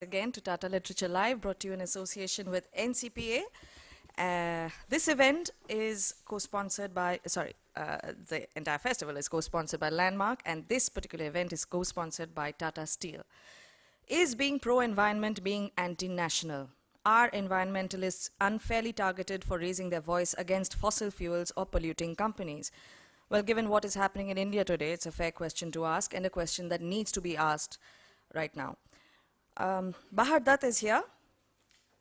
Again to Tata Literature Live, brought to you in association with NCPA. This event is co-sponsored by, the entire festival is co-sponsored by Landmark, and this particular event is co-sponsored by Tata Steel. Is being pro-environment being anti-national? Are environmentalists unfairly targeted for raising their voice against fossil fuels or polluting companies? Well, given what is happening in India today, it's a fair question to ask, and a question that needs to be asked right now. Bahar Dutt is here,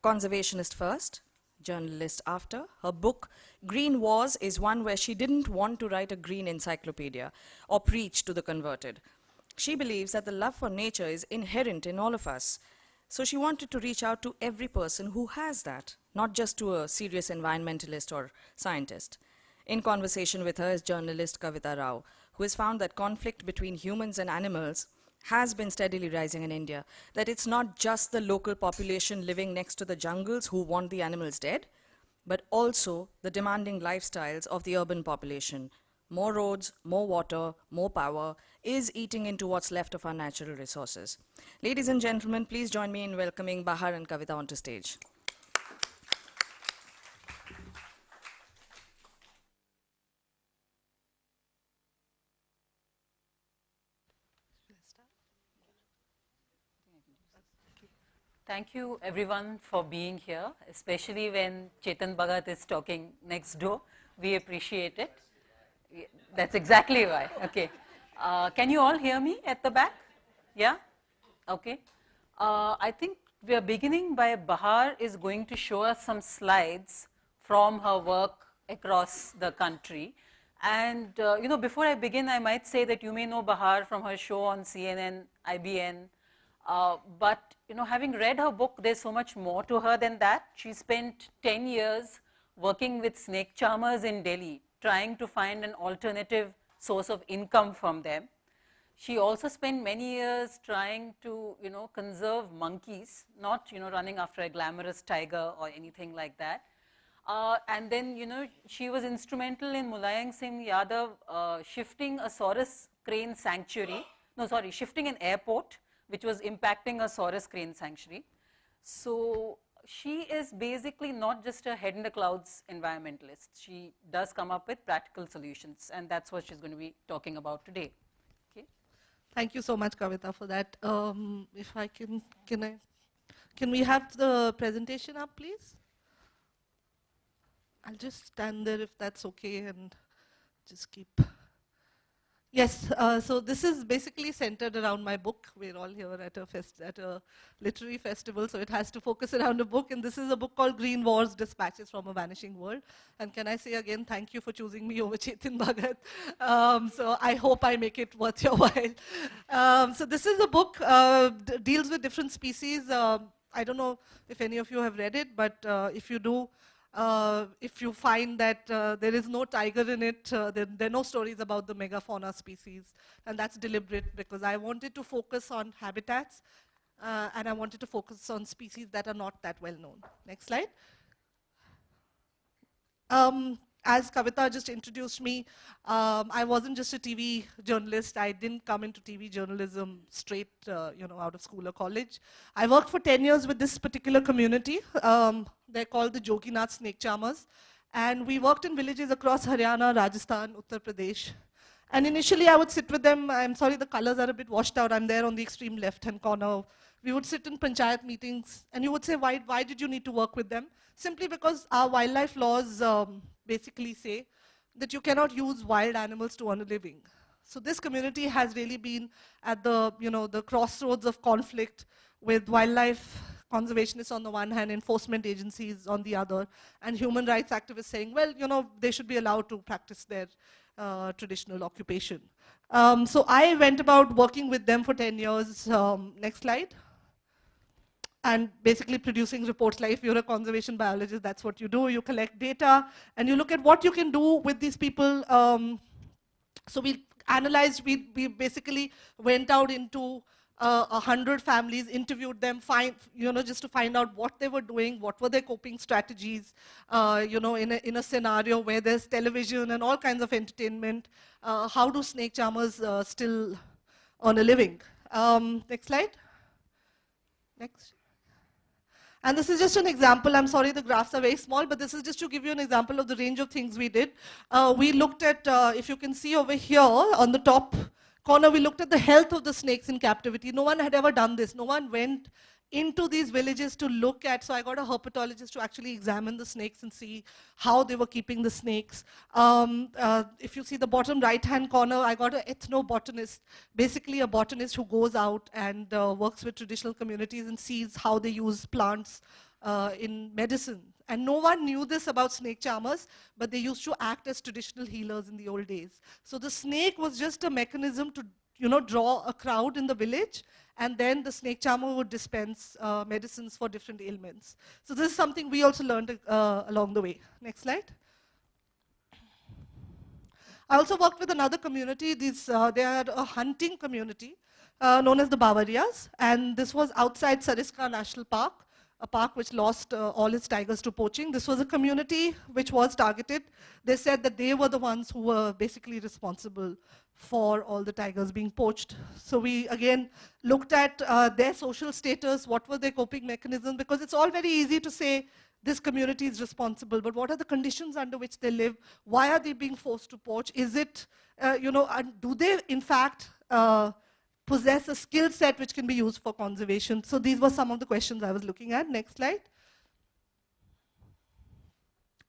conservationist first, journalist after. Her book, Green Wars, is one where she didn't want to write a green encyclopedia or preach to the converted. She believes that the love for nature is inherent in all of us. So she wanted to reach out to every person who has that, not just to a serious environmentalist or scientist. In conversation with her is journalist Kavitha Rao, who has found that conflict between humans and animals has been steadily rising in India, that it's not just the local population living next to the jungles who want the animals dead, but also the demanding lifestyles of the urban population. More roads, more water, more power is eating into what's left of our natural resources. Ladies and gentlemen, please join me in welcoming Bahar and Kavitha onto stage. Thank you everyone for being here, especially when Chetan Bhagat is talking next door. We appreciate it. That's exactly why. Okay. Can you all hear me at the back? Yeah? Okay. I think we are beginning by Bahar is going to show us some slides from her work across the country. And, before I begin, I might say that you may know Bahar from her show on CNN, IBN, but having read her book, there's so much more to her than that. She spent 10 years working with snake charmers in Delhi, trying to find an alternative source of income from them. She also spent many years trying to, conserve monkeys, not, running after a glamorous tiger or anything like that. And then, she was instrumental in Mulayam Singh Yadav shifting a Saurus crane sanctuary, shifting an airport, which was impacting a Saurus crane sanctuary. So she is basically not just a head in the clouds environmentalist. She does come up with practical solutions, and that's what she's going to be talking about today. Okay. Thank you so much, Kavitha, for that. If I can we have the presentation up, please? I'll just stand there if that's okay and just keep. Yes, so this is basically centered around my book. We're all here at a literary festival, so it has to focus around a book. And this is a book called Green Wars, Dispatches from a Vanishing World. And can I say again, thank you for choosing me over Chetan Bhagat. So I hope I make it worth your while. So this is a book, deals with different species. I don't know if any of you have read it, but if you do, if you find that there is no tiger in it, there are no stories about the megafauna species, and that's deliberate because I wanted to focus on habitats and I wanted to focus on species that are not that well known. Next slide. As Kavitha just introduced me, I wasn't just a TV journalist. I didn't come into TV journalism straight, out of school or college. I worked for 10 years with this particular community. They're called the Joginath Snake Charmers. And we worked in villages across Haryana, Rajasthan, Uttar Pradesh. And initially I would sit with them. I'm sorry, the colors are a bit washed out. I'm there on the extreme left-hand corner. We would sit in panchayat meetings, and you would say, why did you need to work with them? Simply because our wildlife laws basically say that you cannot use wild animals to earn a living. So this community has really been at the crossroads of conflict with wildlife conservationists on the one hand, enforcement agencies on the other, and human rights activists saying, well, they should be allowed to practice their traditional occupation. So I went about working with them for 10 years. Next slide. And basically producing reports like if you're a conservation biologist, that's what you do. You collect data and you look at what you can do with these people. So we analyzed, we basically went out into 100 families, interviewed them, just to find out what they were doing, what were their coping strategies, in a scenario where there's television and all kinds of entertainment. How do snake charmers still earn a living? Next slide. Next. And this is just an example. I'm sorry the graphs are very small, but this is just to give you an example of the range of things we did. We looked at, if you can see over here on the top corner, we looked at the health of the snakes in captivity. No one had ever done this. No one went into these villages to look at, so I got a herpetologist to actually examine the snakes and see how they were keeping the snakes. If you see the bottom right-hand corner, I got an ethnobotanist, basically a botanist who goes out and works with traditional communities and sees how they use plants in medicine. And no one knew this about snake charmers, but they used to act as traditional healers in the old days. So the snake was just a mechanism to draw a crowd in the village, and then the snake charmer would dispense medicines for different ailments. So this is something we also learned along the way. Next slide. I also worked with another community. They are a hunting community known as the Bavarias, and this was outside Sariska National Park, a park which lost all its tigers to poaching. This was a community which was targeted. They said that they were the ones who were basically responsible for all the tigers being poached. So we, again, looked at their social status, what were their coping mechanisms, because it's all very easy to say this community is responsible, but what are the conditions under which they live? Why are they being forced to poach? Is it, do they, in fact, possess a skill set which can be used for conservation? So these were some of the questions I was looking at. Next slide.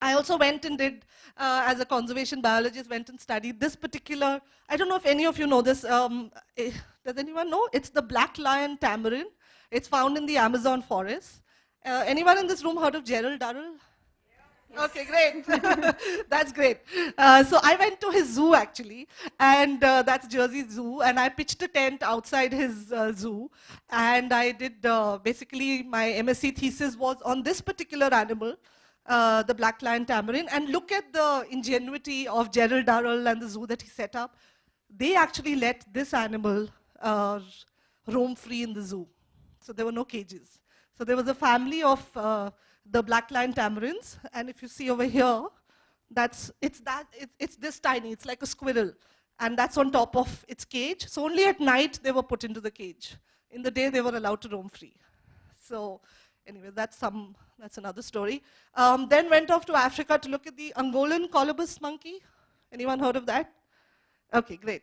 I also went and did, as a conservation biologist, went and studied this particular, I don't know if any of you know this, does anyone know? It's the black lion tamarin. It's found in the Amazon forest. Anyone in this room heard of Gerald Durrell? Okay, great. That's great. So I went to his zoo, actually, and that's Jersey Zoo, and I pitched a tent outside his zoo, and I did, basically, my MSc thesis was on this particular animal, the black lion tamarin, and look at the ingenuity of Gerald Durrell and the zoo that he set up. They actually let this animal roam free in the zoo. So there were no cages. So there was a family of the black lion tamarins, and if you see over here, it's this tiny, it's like a squirrel, and that's on top of its cage. So only at night they were put into the cage. In the day they were allowed to roam free. So anyway, that's another story. Then went off to Africa to look at the Angolan colobus monkey. Anyone heard of that? Okay, great.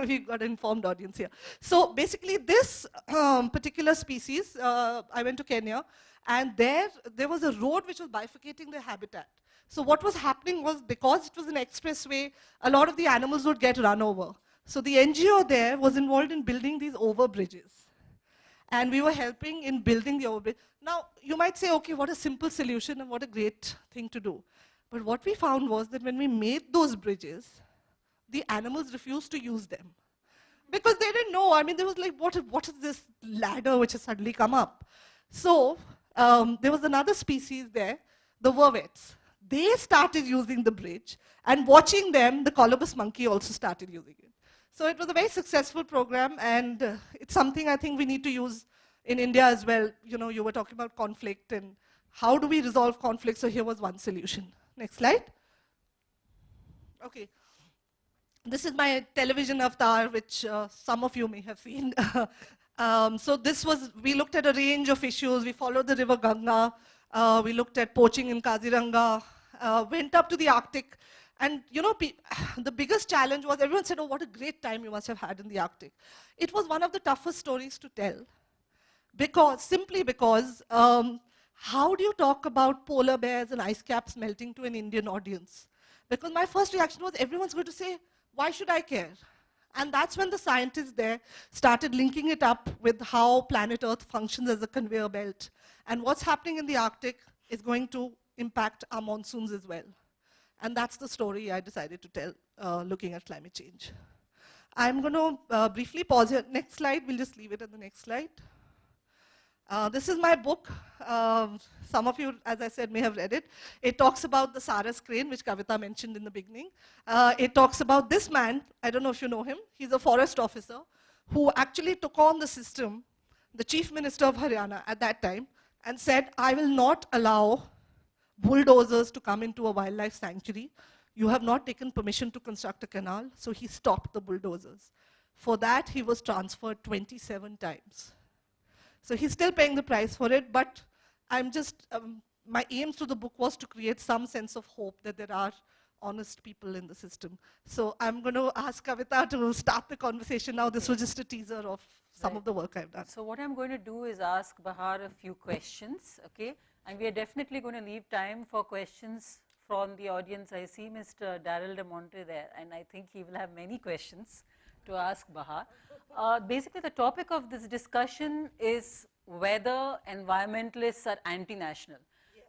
We've got an informed audience here. So basically this particular species, I went to Kenya, and there was a road which was bifurcating their habitat. So what was happening was, because it was an expressway, a lot of the animals would get run over. So the NGO there was involved in building these overbridges. And we were helping in building the overbridge. Now, you might say, okay, what a simple solution and what a great thing to do. But what we found was that when we made those bridges, the animals refused to use them. Because they didn't know. I mean, there was like, what is this ladder which has suddenly come up? So there was another species there, the vervets. They started using the bridge, and watching them, the colobus monkey also started using it. So it was a very successful program, and it's something I think we need to use in India as well. You know, you were talking about conflict and how do we resolve conflict, so here was one solution. Next slide. Okay. This is my television avatar, which some of you may have seen. So we looked at a range of issues. We followed the river Ganga. We looked at poaching in Kaziranga, went up to the Arctic. And you know, the biggest challenge was everyone said, oh, what a great time you must have had in the Arctic. It was one of the toughest stories to tell, simply because how do you talk about polar bears and ice caps melting to an Indian audience? Because my first reaction was, everyone's going to say, why should I care? And that's when the scientists there started linking it up with how planet Earth functions as a conveyor belt. And what's happening in the Arctic is going to impact our monsoons as well. And that's the story I decided to tell, looking at climate change. I'm going to briefly pause here. Next slide, we'll just leave it at the next slide. This is my book. Some of you, as I said, may have read it. It talks about the Saras crane, which Kavitha mentioned in the beginning. It talks about this man, I don't know if you know him, he's a forest officer who actually took on the system, the chief minister of Haryana at that time, and said, I will not allow bulldozers to come into a wildlife sanctuary. You have not taken permission to construct a canal, so he stopped the bulldozers. For that, he was transferred 27 times. So he's still paying the price for it, but I'm just, my aim through the book was to create some sense of hope that there are honest people in the system. So I'm going to ask Kavitha to start the conversation now. This was just a teaser of some Right. of the work I've done. So what I'm going to do is ask Bahar a few questions, okay? And we are definitely going to leave time for questions from the audience. I see Mr. Daryl De Monte there, and I think he will have many questions to ask Bahar. Basically, the topic of this discussion is whether environmentalists are anti-national.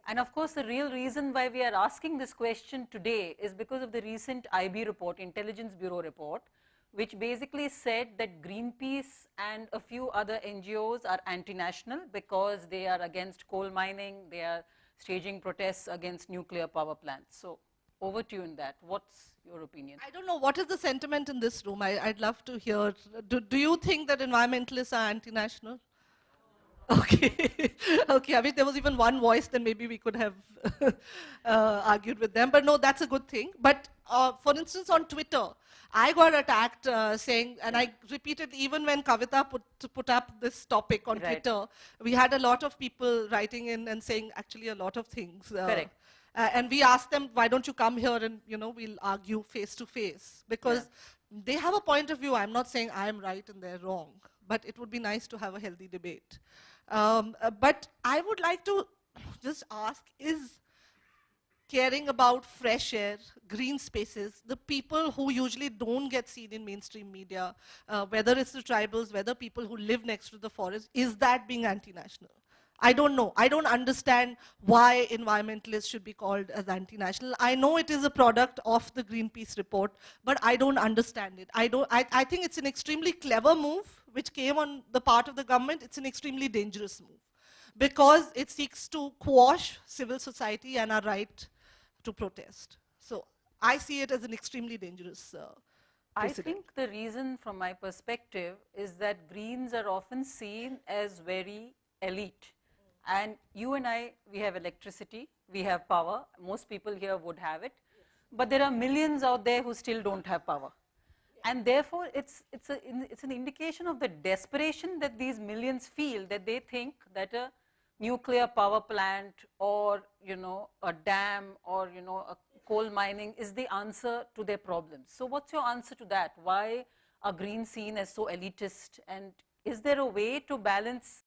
And of course, the real reason why we are asking this question today is because of the recent IB report, Intelligence Bureau report, which basically said that Greenpeace and a few other NGOs are anti-national because they are against coal mining, they are staging protests against nuclear power plants. So over to you in that. What's your opinion? I don't know, what is the sentiment in this room? I'd love to hear. Do you think that environmentalists are anti-national? Okay, okay. I mean, there was even one voice, then maybe we could have argued with them. But no, that's a good thing. But for instance, on Twitter, I got attacked saying, and I repeated even when Kavitha put up this topic on Right. Twitter, we had a lot of people writing in and saying actually a lot of things. Correct. And we asked them, why don't you come here and we'll argue face to face? Because they have a point of view. I'm not saying I'm right and they're wrong, but it would be nice to have a healthy debate. But I would like to just ask, is caring about fresh air, green spaces, the people who usually don't get seen in mainstream media, whether it's the tribals, whether people who live next to the forest, is that being anti-national? I don't know. I don't understand why environmentalists should be called as anti-national. I know it is a product of the Greenpeace report, but I don't understand it. I think it's an extremely clever move, which came on the part of the government. It's an extremely dangerous move, because it seeks to quash civil society and our right to protest. So I see it as an extremely dangerous I precedent. think the reason from my perspective is that Greens are often seen as very elite. And you and I, we have electricity, we have power, most people here would have it, but there are millions out there who still don't have power. And therefore, it's an indication of the desperation that these millions feel, that they think that a nuclear power plant or a dam or a coal mining is the answer to their problems. So what's your answer to that? Why are Greens seen as so elitist, and is there a way to balance